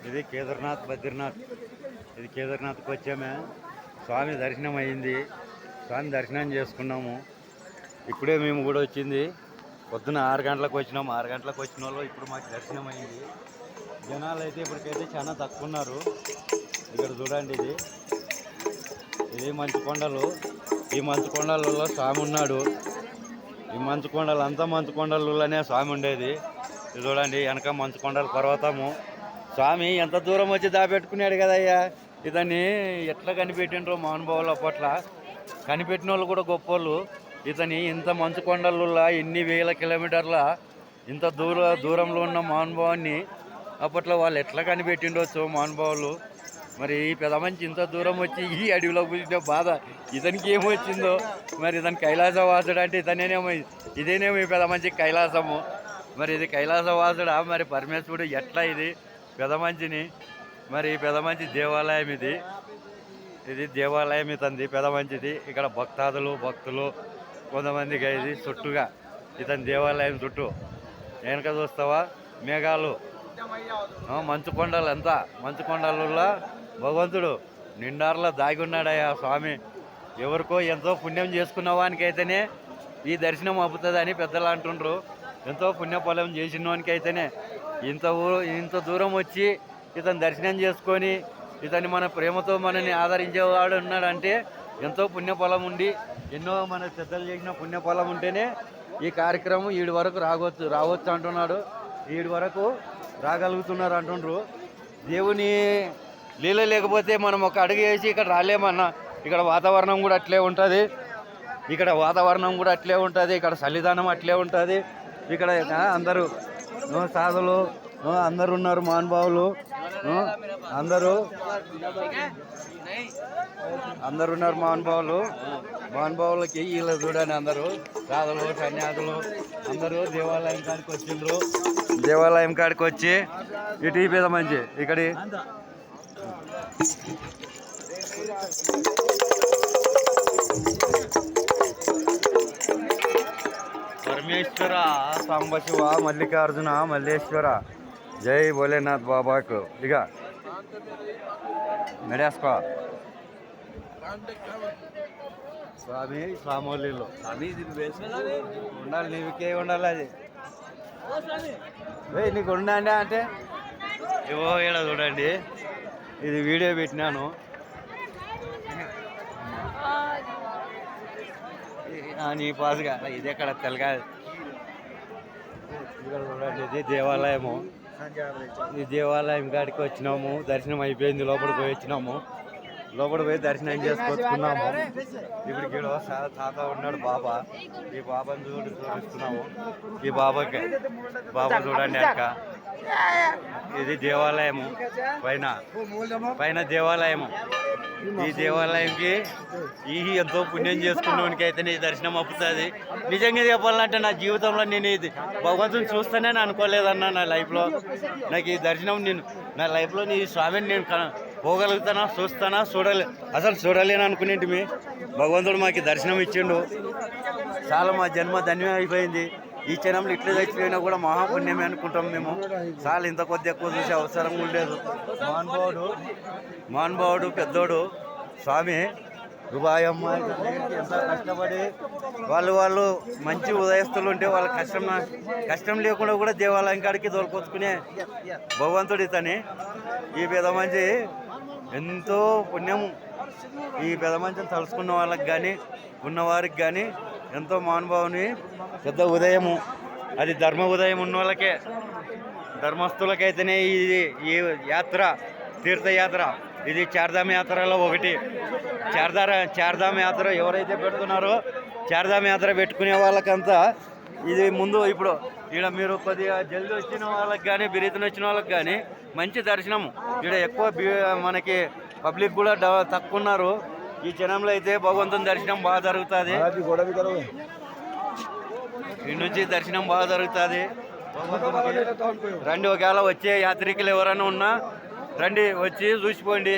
ఇది కేదార్నాథ్ బద్రీనాథ్. ఇది కేదార్నాథ్కి వచ్చామే. స్వామి దర్శనం అయింది. స్వామి దర్శనం చేసుకున్నాము. ఇప్పుడే మేము కూడా వచ్చింది. పొద్దున 6 గంటలకు వచ్చినాము. 6 గంటలకు వచ్చిన వాళ్ళు ఇప్పుడు మాకు దర్శనం అయింది. జనాలు అయితే ఇప్పటికైతే చాలా తక్కువ ఉన్నారు. ఇక్కడ చూడండి, ఇది మంచు కొండలు. ఈ మంచు కొండలలో స్వామి ఉన్నాడు. ఈ మంచు కొండలు అంతా మంచు కొండలలోనే స్వామి ఉండేది. ఇది చూడండి, వెనక మంచు కొండల పర్వతము. స్వామి ఎంత దూరం వచ్చి దాపెట్టుకున్నాడు కదయ్యా. ఇతన్ని ఎట్లా కనిపెట్టిండ్రో మహానుభావులు అప్పట్ల. కనిపెట్టిన వాళ్ళు కూడా గొప్పోళ్ళు. ఇతని ఇంత మంచు కొండలలో ఎన్ని వేల కిలోమీటర్ల ఇంత దూరంలో ఉన్న మహానుభావాన్ని అప్పట్లో వాళ్ళు ఎట్లా కనిపెట్టిండొచ్చు మహానుభావులు. మరి ఈ పెద్ద మంచి ఇంత దూరం వచ్చి ఈ అడవిలో కూర్చుంటే బాధ ఇతనికి ఏమొచ్చిందో. మరి ఇతను కైలాసవాసుడు అంటే ఇదేనేమో ఈ పెద్ద మంచి కైలాసము. మరి ఇది కైలాసవాసుడా మరి పరమేశ్వరుడు ఎట్లా ఇది పెద్ద మంచిని. మరి పెద్ద మంచి దేవాలయం ఇది దేవాలయం ఇతంది పెద్ద మంచిది. ఇక్కడ భక్తులు కొంతమందికి ఇది చుట్టుగా ఇతని దేవాలయం చుట్టూ వెనక చూస్తావా మేఘాలు, మంచు కొండలు. అంతా మంచు కొండలలో భగవంతుడు నిండార్లో దాగి ఉన్నాడయ్యా స్వామి. ఎవరికో ఎంతో పుణ్యం చేసుకున్న వానికైతేనే ఈ దర్శనం అవుతుందని పెద్దలు అంటుండ్రు. ఎంతో పుణ్యఫలం చేసిన వానికి అయితేనే ఇంత దూరం వచ్చి ఇతను దర్శనం చేసుకొని ఇతన్ని మన ప్రేమతో మనని ఆదరించేవాడు ఉన్నాడంటే ఎంతో పుణ్యఫలం ఉండి ఎన్నో మన పెద్దలు చేసిన పుణ్యఫలం ఉంటేనే ఈ కార్యక్రమం ఈడి వరకు రావచ్చు అంటున్నాడు. ఈడి వరకు రాగలుగుతున్నారు అంటుండ్రు. దేవుని లీల లేకపోతే మనం ఒక అడుగు వేసి ఇక్కడ రాలేమన్నా. ఇక్కడ వాతావరణం కూడా అట్లే ఉంటుంది. ఇక్కడ చలిదానం అట్లే ఉంటుంది. ఇక్కడ అందరూ సాధులు అందరు ఉన్నారు, మహానుభావులు అందరు ఉన్నారు. మహానుభావులకి వీళ్ళు చూడండి, అందరూ సాధులు సన్యాసులు అందరూ దేవాలయం కాడికి వచ్చి ఇటు పెద్ద మంచి ఇక్కడి పరమేశ్వర సాంబశివ మల్లికార్జున మల్లేశ్వర జై భోలేనాథ్ బాబాకు. ఇక నడేసుకో స్వామి స్వామోళ్ళు ఉండాలి, నీకే ఉండాలి. అది నీకు ఉండండి అంటే ఏవో ఈడ చూడండి, ఇది వీడియో పెట్టినాను. నీ పాసుగా ఇది ఎక్కడ తెలగా చూడండి. ఇది దేవాలయము. ఈ దేవాలయం కాడికి వచ్చినాము. దర్శనం అయిపోయింది. లోపలికి పోయి దర్శనం చేసుకొచ్చుకున్నాము. ఇప్పుడు ఇక్కడ తాత ఉన్నాడు బాబా. ఈ బాబాని చూపిస్తున్నాము. ఈ బాబా చూడండి అక్క. ఇది దేవాలయము పైన దేవాలయము. ఈ దేవాలయంకి ఎంతో పుణ్యం చేసుకున్నవానికి అయితేనే ఈ దర్శనం అప్పుతుంది. నిజంగా చెప్పాలంటే నా జీవితంలో నేను ఇది భగవంతుని చూస్తేనే అనుకోలేదన్నా. నా లైఫ్లో నాకు ఈ దర్శనం నా లైఫ్లో నీ స్వామిని నేను పోగలుగుతానా, అసలు చూడలేను అనుకునేటిమి. భగవంతుడు మాకు దర్శనం ఇచ్చిండు. చాలా మా జన్మ ధన్యం అయిపోయింది. ఈ క్షణంలో ఇట్లా చచ్చిపోయినా కూడా మహాపుణ్యమే అనుకుంటాం మేము. చాలా ఇంత కొద్ది ఎక్కువ చూసే అవసరం ఉండలేదు. మహానుభావుడు పెద్దోడు స్వామి దుబాయమ్మ ఎంత కష్టపడి వాళ్ళు మంచి ఉదయస్తులు ఉంటే వాళ్ళ కష్టం లేకుండా కూడా దేవాలయం కాడికి తోలుకొచ్చుకునే భగవంతుడు ఇతని. ఈ పెద్ద మంచి ఎంతో పుణ్యము. ఈ పెద్ద మంచిని తలుసుకున్న వాళ్ళకి కానీ ఉన్నవారికి కానీ ఎంతో మహానుభావుని పెద్ద ఉదయము. అది ధర్మ ఉదయం ఉన్న వాళ్ళకే, ధర్మస్థులకైతేనే ఈ యాత్ర తీర్థయాత్ర. ఇది చార్ధామ యాత్రలో ఒకటి. చార్ధామ యాత్ర ఎవరైతే పెడుతున్నారో చార్ధామ యాత్ర పెట్టుకునే వాళ్ళకంతా ఇది ముందు. ఇప్పుడు ఇక్కడ మీరు కొద్దిగా జల్దీ వచ్చిన వాళ్ళకి కానీ బిరీతిని వచ్చిన వాళ్ళకి కానీ మంచి దర్శనము. ఇక్కడ ఎక్కువ మనకి పబ్లిక్ కూడా తక్కువ ఉన్నారు. ఈ క్షణంలో అయితే భగవంతుని దర్శనం బాగా జరుగుతుంది. ఈ నుంచి దర్శనం బాగా జరుగుతుంది. రండి, ఒకవేళ వచ్చే యాత్రికులు ఎవరైనా ఉన్నా రండి, వచ్చి చూసిపోండి.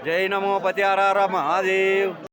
జై నమో పతి హర హర మహాదేవ్.